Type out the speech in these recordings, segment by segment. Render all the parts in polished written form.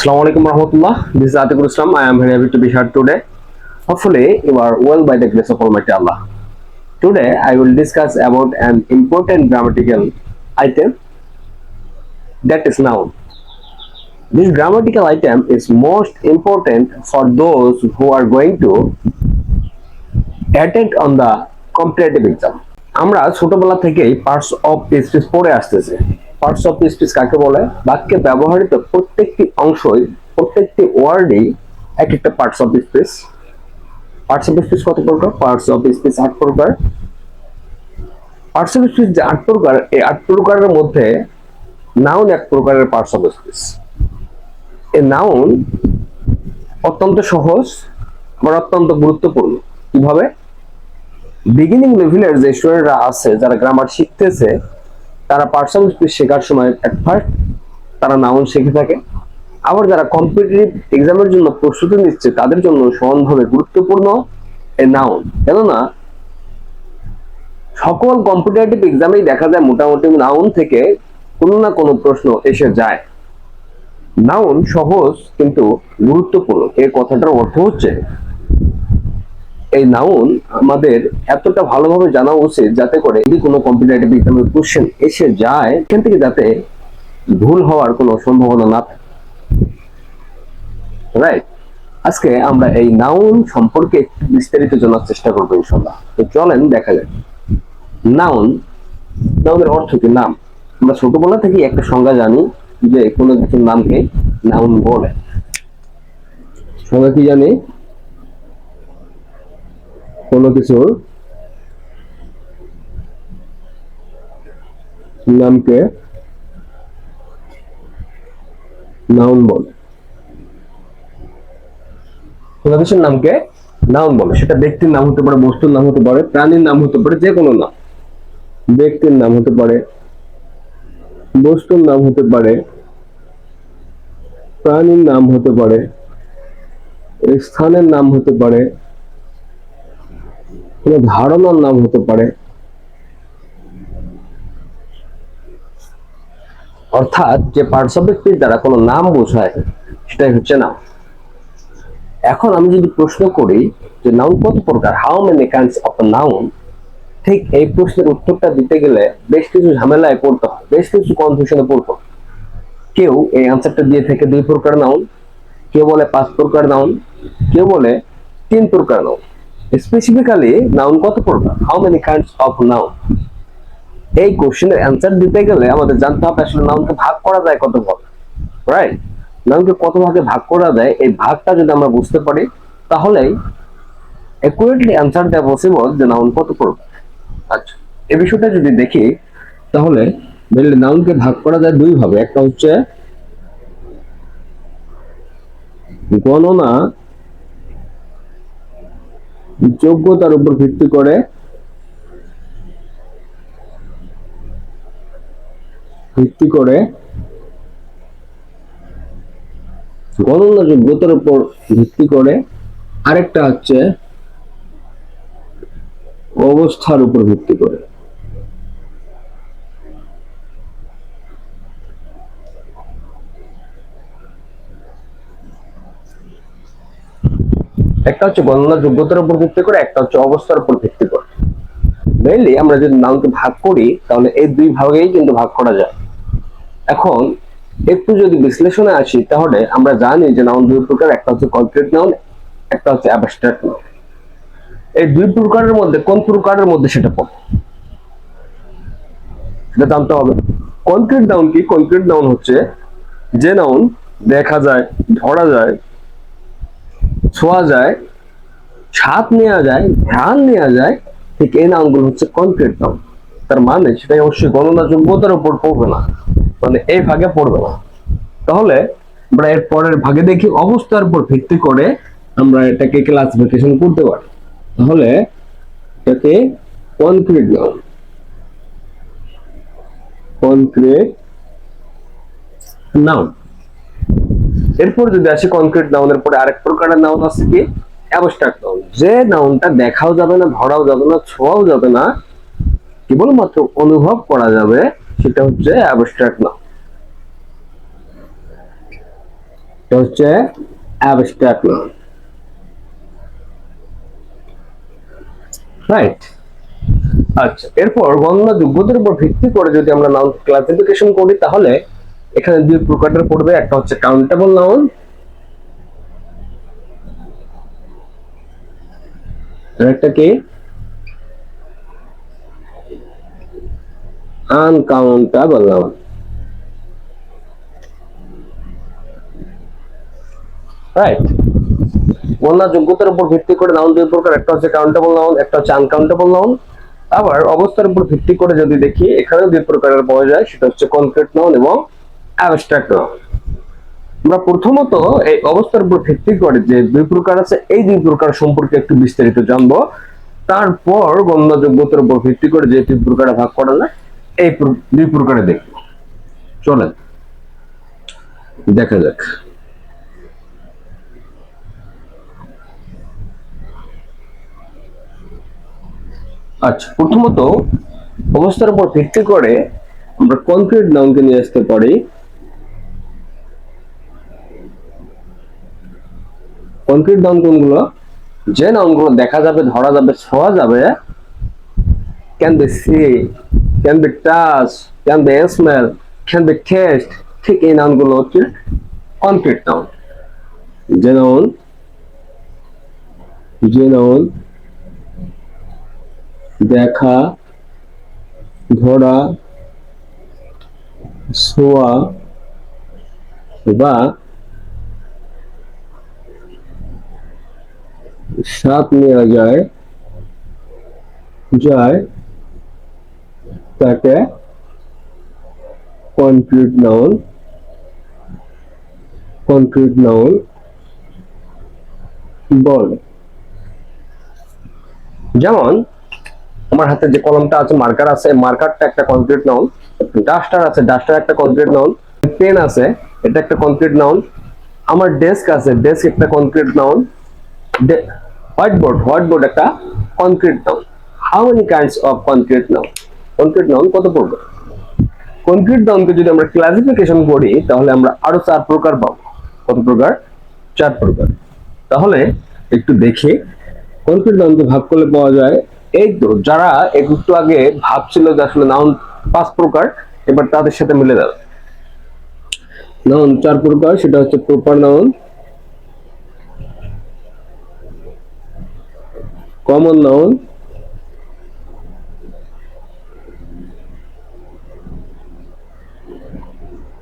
Assalamualaikum warahmatullah. This is Atiqul Islam. I am very happy to be here today. Hopefully, you are well by the grace of Almighty Allah. Today, I will discuss about an important grammatical item, that is noun. This grammatical item is most important for those who are going to attend on the competitive exam. আমরা ছোটবেলা থেকেই parts of speech পড়ে আসতেছি। Parts of speech কাকে বলে? বাক্যে ব্যবহৃত প্রত্যেকটি অংশই, প্রত্যেকটি ওয়ার্ডই এক একটা parts of speech. Parts of speech কত প্রকার? পার্টস অফ স্পিচ 8 প্রকার। পার্টস অফ স্পিচ যে 8 প্রকার, এই 8 প্রকারের মধ্যে নাউন এক প্রকারের পার্টস অফ স্পিচ। এই নাউন অত্যন্ত সহজ আবার অত্যন্ত গুরুত্বপূর্ণ। কিভাবে? বিগিনিং লেভেলের যে স্টুডেন্টরা আছে, যারা গ্রামার শিখতেছে, তারা পার্টস অফ স্পিচ শেখার সময় এট ফার্স্ট তারা নাউন শিখে থাকে। আবার যারা কম্পিটিটিভ এক্সামের জন্য প্রস্তুতি নিচ্ছে, তাদের জন্য সমানভাবে গুরুত্বপূর্ণ এই নাউন। কেননা সকল কম্পিটিটিভ এক্সামেই দেখা যায় মোটামুটি নাউন থেকে কোনো না কোনো প্রশ্ন এসে যায়। নাউন সহজ কিন্তু গুরুত্বপূর্ণ, এই কথাটার অর্থ হচ্ছে এই নাউন আমাদের এতটা ভালোভাবে জানা উচিত যাতে করে যদি কোনো কম্পিটিটিভ এক্সামের কোশ্চেন এসে যায়, এখান থেকে যাতে ভুল হওয়ার কোনো সম্ভাবনা না থাকে। রাইট, আজকে আমরা এই নাউন সম্পর্কে একটু বিস্তারিত জানার চেষ্টা করবো ইনশাআল্লাহ। তো চলেন দেখা যাক নাউন। নাউনের অর্থ কি? নাম। আমরা ছোটবেলা থেকে একটা সংজ্ঞা জানি যে কোনো কিছুর নামকে নাউন বলে। সংজ্ঞা কি জানি? কোনো কিছুর নামকে নাউন বলে। কোনো কিছুর নামকে নাউন বলে। সেটা ব্যক্তির নাম হতে পারে, বস্তুর নাম হতে পারে, প্রাণীর নাম হতে পারে, যে কোনো নাম। ব্যক্তির নাম হতে পারে, বস্তুর নাম হতে পারে, প্রাণীর নাম হতে পারে, স্থানের নাম হতে পারে, কোনো ধারণার নাম হতে পারে। অর্থাৎ যে পার্টস অফ স্পিচ দ্বারা কোনো নাম বোঝায়, সেটাই হচ্ছে নাউন। এখন আমি যদি প্রশ্ন করি যে নাউন কত প্রকার, how many kinds of noun, ঠিক এই প্রশ্নের উত্তরটা দিতে গেলে বেশ কিছু ঝামেলায় পড়তে হয়, বেশ কিছু কনফিউশনে পড়তে হয়। কেউ এই আনসারটা দিয়ে থেকে 2 প্রকার নাউন, কেউ বলে 5 প্রকার নাউন, কেউ বলে 3 প্রকার নাউন। স্পেসিফিক্যালি নাউন কত প্রকার, how many kinds of noun, এই কোশ্চেনের অ্যান্সার দিতে গেলে আমাদের জানতে হবে আসলে নাউনকে ভাগ করা যায় কত ভাগে। রাইট, নাউনকে কত ভাগে ভাগ করা যায়, এই ভাগটা যদি আমরা বুঝতে পারি তাহলেই অ্যাকুরেটলি অ্যান্সার দেওয়া পসিবল যে নাউন কত প্রকার। আচ্ছা, এই বিষয়টা যদি দেখি তাহলে নাউনকে ভাগ করা যায় 2 ভাবে। একটা হচ্ছে গণনা যোগ্যতার উপর ভিত্তি করে, গণনা যোগ্যতার উপর ভিত্তি করে। আরেকটা হচ্ছে অবস্থার উপর ভিত্তি করে। একটা হচ্ছে গণনা যোগ্যতার উপর ভিত্তি করে, একটা হচ্ছে অবস্থার উপর ভিত্তি করে। মেইনলি আমরা যদি নাউনকে ভাগ করি তাহলে এই 2 ভাগেই কিন্তু ভাগ করা যায়। এখন একটু যদি বিশ্লেষণে আসি তাহলে আমরা জানি যে নাউন 2 প্রকার, একটা হচ্ছে কনক্রিট নাউন, একটা হচ্ছে অ্যাবস্ট্রাক্ট নাউন। এই 2 প্রকারের মধ্যে কোন প্রকারের মধ্যে সেটা পড়ে সেটা জানতে হবে। কনক্রিট নাউন কি? কনক্রিট নাউন হচ্ছে যে নাউন দেখা যায়, ধরা যায়, ছোঁয়া যায়, স্বাদ নেওয়া যায়, ঘ্রাণ নেওয়া যায়, ঠিক এই নাউনগুলো হচ্ছে কনক্রিট নাউন। তার মানে সেটা অবশ্যই গণনা যোগ্যতার উপর পড়বে না, মানে এই ভাগে পড়বে না। তাহলে আমরা এর পরের ভাগে দেখি অবস্থার উপর ভিত্তি করে আমরা এটাকে ক্লাসিফিকেশন করতে পারি। তাহলে এটাকে কনক্রিট নাউন, কনক্রিট নাউন। এরপর যদি আসি কনক্রিট নাউনের পরে আরেক প্রকারের নাউন আছে কি? Abstract noun. যে নাউনটা দেখাও যাবে না, ধরাও যাবে না, ছোঁয়াও যাবে না, কেবলমাত্র অনুভব করা যাবে, সেটা হচ্ছে অ্যাবস্ট্রাক্ট নাউন। এটা হচ্ছে অ্যাবস্ট্রাক্ট নাউন, রাইট? আচ্ছা, এরপর গণনা যোগ্যতার উপর ভিত্তি করে যদি আমরা নাউন ক্লাসিফিকেশন করি তাহলে এখানে দুই প্রকারের পড়বে, একটা হচ্ছে কাউন্টেবল নাউন, আর একটা কি আনকাউন্টেবল নাউন, রাইট? গণনা যোগ্যতার উপর ভিত্তি করে নাউন দুই প্রকার, একটা হচ্ছে কাউন্টেবল নাউন, একটা হচ্ছে আনকাউন্টেবল নাউন। আবার অবস্থার উপর ভিত্তি করে যদি দেখি এখানেও দুই প্রকারের পাওয়া যায়, সেটা হচ্ছে কনক্রিট নাউন এবং অ্যাবস্ট্রাক্ট নাউন। আমরা প্রথমত এই অবস্থার উপর ভিত্তি করে যে দুই প্রকার আছে এই দুই প্রকার সম্পর্কে একটু বিস্তারিত জানবো, তারপর গণনা যোগ্যতার উপর ভিত্তি করে যে দুই প্রকারে ভাগ করা যায় এই দুই প্রকারে দেখব। চলেন দেখা যাক। আচ্ছা, প্রথমত অবস্থার উপর ভিত্তি করে আমরা কনক্রিট নাউনকে নিয়ে আসতে পারি। কনক্রিট নাউন কোনগুলো? যে নাউনগুলো দেখা যাবে, ধরা যাবে, ছোঁয়া যাবে, can be see, can be touch, can be smell, can be taste, ঠিক এই নাউনগুলো হচ্ছে কনক্রিট নাউন। যে নাউন দেখা, ধরা, ছোঁয়া বা স্বাদ নেওয়া যায় তাকে কনক্রিট নাউন বলে। যেমন আমার হাতে যে কলমটা আছে, মার্কার আছে, মার্কারটা একটা কনক্রিট নাউন। ডাস্টার আছে, ডাস্টার একটা কনক্রিট নাউন। পেন আছে, এটা একটা কনক্রিট নাউন। আমার ডেস্ক আছে, ডেস্ক একটা কনক্রিট নাউন। হোয়াইট বোর্ড একটা concrete noun. How many kinds of concrete noun? Concrete noun কত প্রকার? কনক্রিট নাউনকে যদি আমরা ক্লাসিফিকেশন করি তাহলে আমরা আরো 4 প্রকার পাবো। কত প্রকার? 4 প্রকার। তাহলে একটু দেখি কনক্রিট নাউনকে ভাগ করলে পাওয়া যায়, এই তো যারা একটু আগে ভাবছিল যে আসলে নাউন 5 প্রকার, এবার তাদের সাথে মিলে যাবে। নাউন 4 প্রকার, সেটা হচ্ছে proper noun, common noun,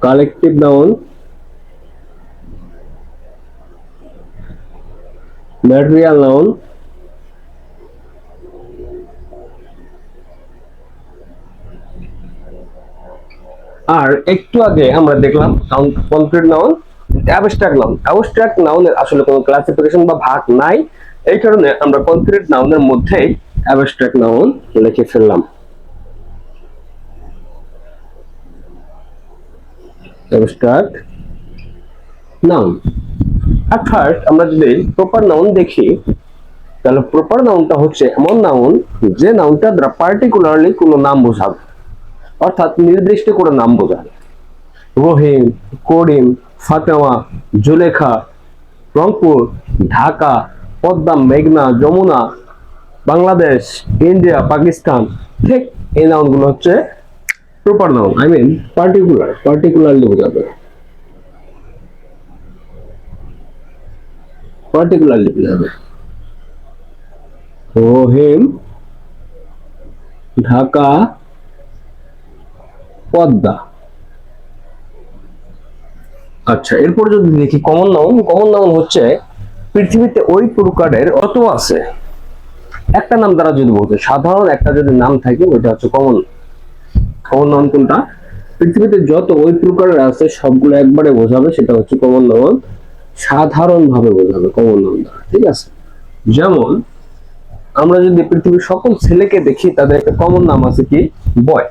collective noun, material noun, আর একটু আগে আমরা দেখলাম কনক্রিট নাউন, অ্যাবস্ট্রাক্ট নাউনের আসলে কোনো ক্লাসিফিকেশন বা ভাগ নাই, এই কারণে আমরা কনক্রিট নাউনের মধ্যেই অ্যাবস্ট্রাক্ট নাউন লিখে ফেললাম। Abstract noun. আর ফার্স্ট আমরা যদি প্রপার নাউন দেখি তাহলে প্রপার নাউনটা হচ্ছে এমন নাউন যে নাউনটা দ্বারা পার্টিকুলারলি কোনো নাম বোঝাবে, অর্থাৎ নির্দিষ্ট করে নাম বোঝাবে। রহিম, করিম, ফাতেমা, জুলেখা, রংপুর, ঢাকা, পদ্মা, মেঘনা, যমুনা, বাংলাদেশ, ইন্ডিয়া, পাকিস্তান, ঠিক এই নাউনগুলো হচ্ছে proper noun. I mean particularly বোঝাবে, রহিম, ঢাকা, পদ্মা। আচ্ছা, এরপর যদি দেখি কমন নাউন হচ্ছে পৃথিবীতে ওই প্রকারের অত আছে একটা নাম দ্বারা যদি বলতে, সাধারণ একটা যদি নাম থাকে ওইটা হচ্ছে কমন নাউন। কোনটা? পৃথিবীতে যত ওই প্রকারের আছে সবগুলো একবারে বোঝাবে, সেটা হচ্ছে কমন নাউন, সাধারণ ভাবে বোঝাবে কমন নাউন দ্বারা, ঠিক আছে? যেমন আমরা যদি পৃথিবীর সকল ছেলেকে দেখি তাদের একটা কমন নাম আছে, কি? বয়।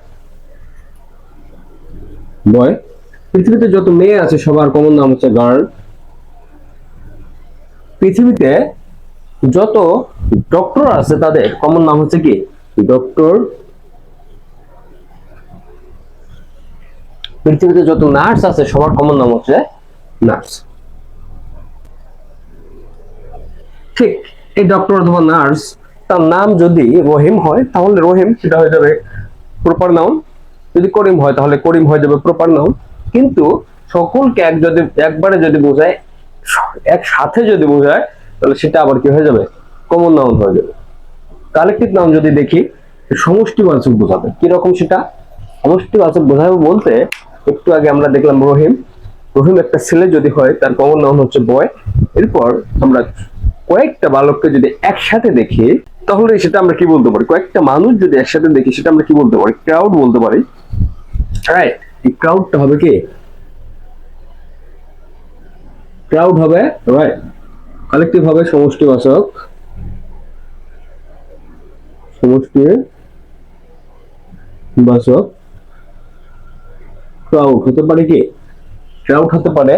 পৃথিবীতে যত মেয়ে আছে সবার কমন নাম হচ্ছে গার্ল। পৃথিবীতে যত ডক্টর আছে তাদের কমন নাম হচ্ছে কি? ডক্টর। পৃথিবীতে যত নার্স আছে সবার কমন নাম হচ্ছে নার্স। ঠিক এই ডক্টর অথবা নার্স, তার নাম যদি রহিম হয় তাহলে রহিম সেটা হয়ে যাবে প্রপার নাউন, যদি করিম হয় তাহলে করিম হয়ে যাবে প্রপার নাউন। কিন্তু সকলকে একবারে যদি বোঝায়, একসাথে যদি বোঝায়, তাহলে সেটা আবার কি হয়ে যাবে, কমন নাউন হয়ে যাবে। কালেকটিভ নাউন যদি দেখি, সমষ্টিবাচক বোঝাবে। কিরকম সেটা সমষ্টিবাচক বোঝাবে বলতে, একটু আগে আমরা দেখলাম রহিম, রহিম একটা ছেলে যদি হয় তার কমন নাউন হচ্ছে বয়। এরপর আমরা কয়েকটা বালককে যদি একসাথে দেখি তাহলে সেটা আমরা কি বলতে পারি, কয়েকটা মানুষ যদি একসাথে দেখি সেটা আমরা কি বলতে পারি, ক্রাউড বলতে পারি। রাইট, এই ক্রাউডটা হবে কি, ক্রাউড হবে রাইট, কালেকটিভ হবে সমষ্টিবাচক, সমষ্টিবাচক ক্রাউড হতে পারে কি, ক্রাউড হতে পারে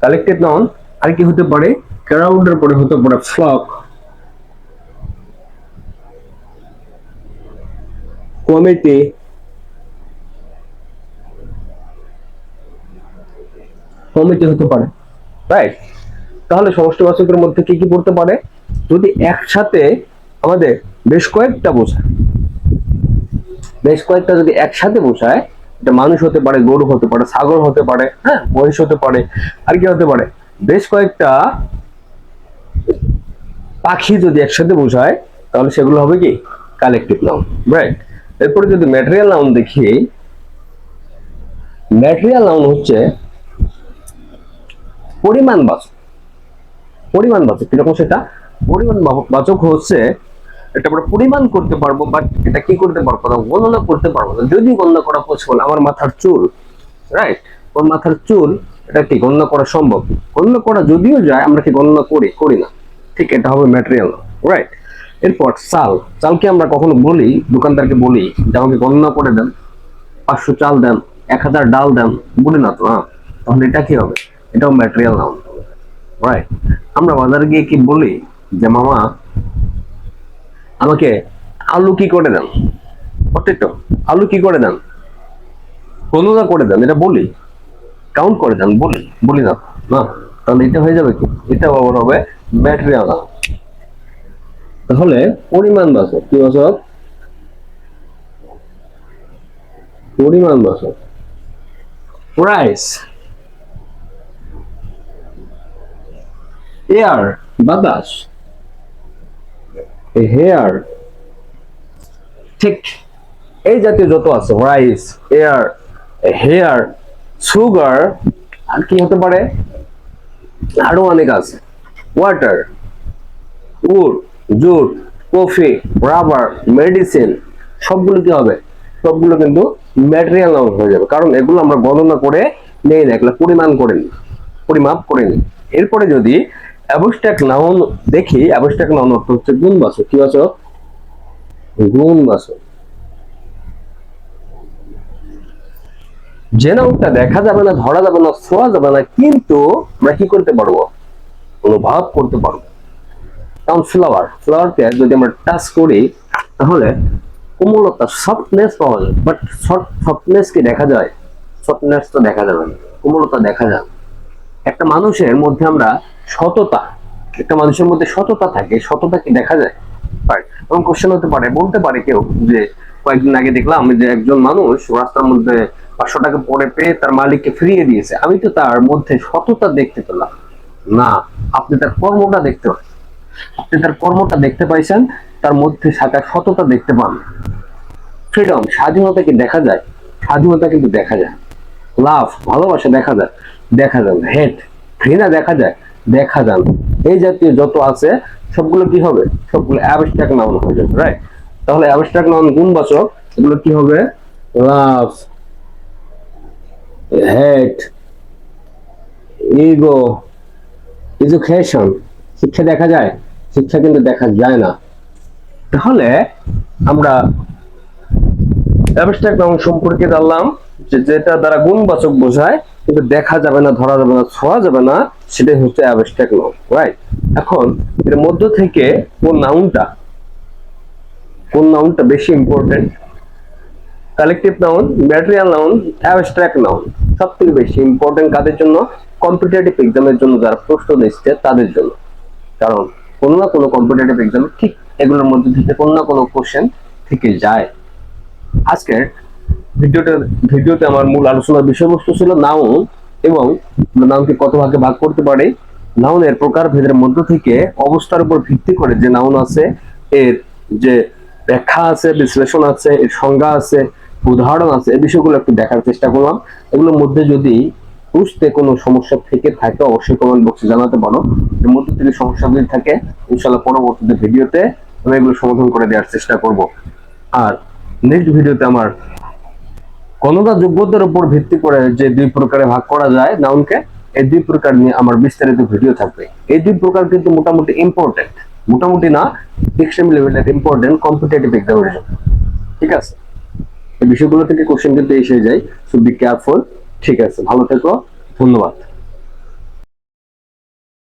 কালেকটিভ নাউন। আর কি হতে পারে, ক্রাউডের পরে হতে পারে ফ্লক, কমিটি, কমিটি হতে পারে। রাইট, তাহলে সমষ্টিবাচকের মধ্যে কি কি পড়তে পারে, যদি একসাথে আমাদের বেশ কয়েকটা বোঝায়, বেশ কয়েকটা যদি একসাথে বোঝায়, এটা মানুষ হতে পারে, গরু হতে পারে, ছাগল হতে পারে, হ্যাঁ মহিষ হতে পারে, আর কি হতে পারে, বেশ কয়েকটা পাখি যদি একসাথে বোঝায় তাহলে সেগুলো হবে কি কালেকটিভ নাউন। রাইট, এরপরে যদি ম্যাটেরিয়াল নাউন দেখি, ম্যাটেরিয়াল নাউন হচ্ছে পরিমাণবাচক। পরিমাণবাচক কিরকম সেটা, পরিমাণবাচক হচ্ছে এটা আমরা পরিমাণ করতে পারবো, বাট এটা কি করতে পারবো না, গণনা করতে পারবো না। যদি গণনা করা পসিবল, আমার মাথার চুল, রাইট, ওর মাথার চুল, এটা কি গণনা করা সম্ভব, গণনা করা যদিও যায় আমরা কি গণনা করি না, ঠিক, এটা হবে ম্যাটেরিয়াল, রাইট। এরপর চাল, চালকে আমরা কখনো বলি, দোকানদারকে বলি যে আমাকে গণনা করে দেন, 500 চাল দেন, 1000 ডাল দেন, বলি না তো, হ্যাঁ, তাহলে এটা কি হবে, এটাও ম্যাটেরিয়াল নাউন, রাইট। আমরা বাজারে গিয়ে কি বলি যে মামা আমাকে আলু কি করে দেন, পটেটো, আলু কি করে দেন, গণনা করে দেন, এটা বলি, কাউন্ট করে দেন, বলি না না, তাহলে এটা হয়ে যাবে কি, এটা আবার হবে ম্যাটেরিয়াল নাউন। তাহলে পরিমাণবাচক কি বাচক, পরিমাণবাচক। প্রাইস, এয়ার বাতাস, হেয়ার, ঠিক এই জাতীয় যত আছে, রাইস, এয়ার, হেয়ার, সুগার, আর কি হতে পারে, আরো অনেক আছে, water, wood, jute, coffee, rubber, medicine, সবগুলো কি হবে, সবগুলো কিন্তু ম্যাটেরিয়াল নাউন হয়ে যাবে, কারণ এগুলো আমরা গণনা করে নেই না, এগুলো পরিমাণ করে নিই, পরিমাপ করে নিই। এরপরে যদি অ্যাবস্ট্রাক্ট নাউন দেখি, অ্যাবস্ট্রাক্ট নাউন অর্থ হচ্ছে গুণবাচক। কি বাচক, গুণবাচক। যে নাউনটা দেখা যাবে না, ধরা যাবে না, ছোঁয়া যাবে না, কিন্তু আমরা কি করতে পারবো, অনুভব করতে পারবো। যেমন ফ্লাওয়ার, ফ্লাওয়ারকে যদি আমরা টাচ করি তাহলে কোমলতা, সফটনেস পাওয়া যায়, বাট সফটনেস কি দেখা যায়, সফটনেস তো দেখা যাবে না, কোমলতা দেখা যায়। একটা মানুষের মধ্যে আমরা সততা, একটা মানুষের মধ্যে সততা থাকে, সততা কি দেখা যায়, এবং কোশ্চেন হতে পারে, বলতে পারে কেউ যে কয়েকদিন আগে দেখলাম যে একজন মানুষ রাস্তার মধ্যে 500 টাকা পরে পেয়ে তার মালিককে ফিরিয়ে দিয়েছে, আমি তো তার মধ্যে সততা দেখতে পেলাম না। আপনি তার কর্মটা দেখতে পান, আপনি তার কর্মটা দেখতে পাইছেন, তার মধ্যে থাকা সততা দেখতে পান। ফ্রিডম, স্বাধীনতা কি দেখা যায়, স্বাধীনতা কিন্তু দেখা যায়। লাভ, ভালোবাসা দেখা যায়, দেখা যায়। হেট, ঘৃণা দেখা যায়, দেখা যায়। এই জাতীয় যত আছে সবগুলো কি হবে, সবগুলো অ্যাবস্ট্রাক্ট নাউন হয়ে যাবে, রাইট। তাহলে অ্যাবস্ট্রাক্ট নাউন গুণবাচক, এগুলো কি হবে, লাভ, হেট, ইগো, এডুকেশন, শিক্ষা দেখা যায়, শিক্ষা কিন্তু দেখা যায় না। তাহলে আমরা অ্যাবস্ট্রাক্ট নাউন সম্পর্কে জানলাম যে যেটা দ্বারা গুণবাচক বোঝায় কিন্তু দেখা যাবে না, ধরা যাবে না, ছোঁয়া যাবে না, সেটাই হচ্ছে অ্যাবস্ট্রাক্ট নাউন, রাইট। এখন এর মধ্য থেকে কোন নাউনটা বেশি important, collective noun, material noun, abstract noun সবথেকে বেশি ইম্পর্টেন্ট কাদের জন্য, কম্পিটিটিভ এক্সামের জন্য যারা প্রশ্ন দিচ্ছে তাদের জন্য। কারণ কোনো না কোনো কম্পিটিটিভ এক্সামে ঠিক এগুলোর মধ্যে থেকে কোনো না কোনো কোশ্চেন থেকে যায়। আজকের ভিডিওতে আমার মূল আলোচনার বিষয়বস্তু ছিল নাউন এবং নাউনকে কত ভাগে ভাগ করতে পারে, নাউনের প্রকারভেদের মধ্য থেকে অবস্থার উপর ভিত্তি করে যে নাউন আছে এর যে ব্যাখ্যা আছে, বিশ্লেষণ আছে, এর সংজ্ঞা আছে, উদাহরণ আছে, এই বিষয়গুলো একটু দেখার চেষ্টা করলাম। এগুলোর মধ্যে যদি বুঝতে কোনো সমস্যা থেকে থাকে অবশ্যই কমেন্ট বক্সে জানাতে পারো। এর মধ্যে থেকে সমস্যা যদি থাকে ইনশাআল্লাহ পরবর্তীতে ভিডিওতে আমি এগুলো সমাধান করে দেওয়ার চেষ্টা করব। আর নেক্সট ভিডিওতে আমার গণনা যোগ্যতার উপর ভিত্তি করে যে দুই প্রকারে ভাগ করা যায় নাউনকে, এই দুই প্রকার নিয়ে আমার বিস্তারিত ভিডিও থাকবে। এই দুই প্রকার কিন্তু মোটামুটি ইম্পর্টেন্ট, মোটামুটি না, এক্সট্রিম লেভেলের ইম্পর্টেন্ট কম্পিটিটিভ এক্সামিনেশন। ঠিক আছে, এই বিষয়গুলো থেকে কোশ্চেন কিন্তু এসে যায়, সো বি কেয়ারফুল। ঠিক আছে, ভালো থেকো, ধন্যবাদ।